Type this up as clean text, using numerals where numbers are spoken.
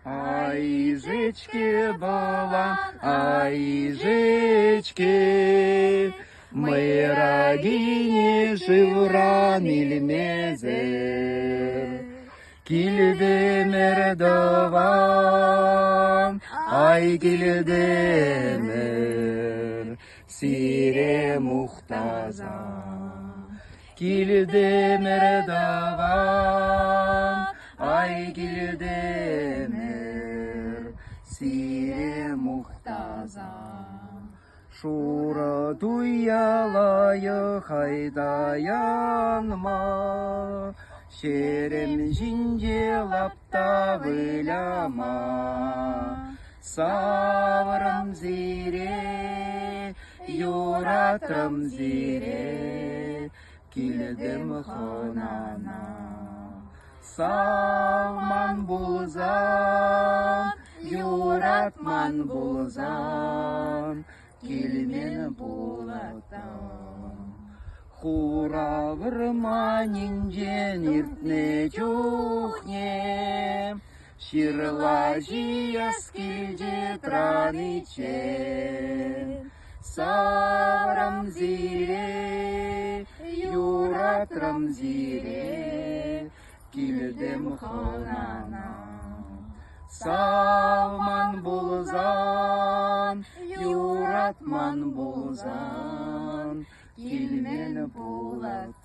Айжечки была, айжечки, мы рагини живран илмезер. Килдемер даван, ай килдемер, сире мухтаза. Килдемер даван, ай килдемер, сире мухтаза. Шура туялайы хайдаянма, шерем жинже лапта выляма. Саврым зире, юратым зире, килдем ханана. Салман булзан, юратман булзан, килмен булаттан. Хуравырма нинжен иртне чухне, ширла скилже траничен. Саврам зире, юратрам зире, килдем ханана. Салман булзан, юратман булзан, килмен булат.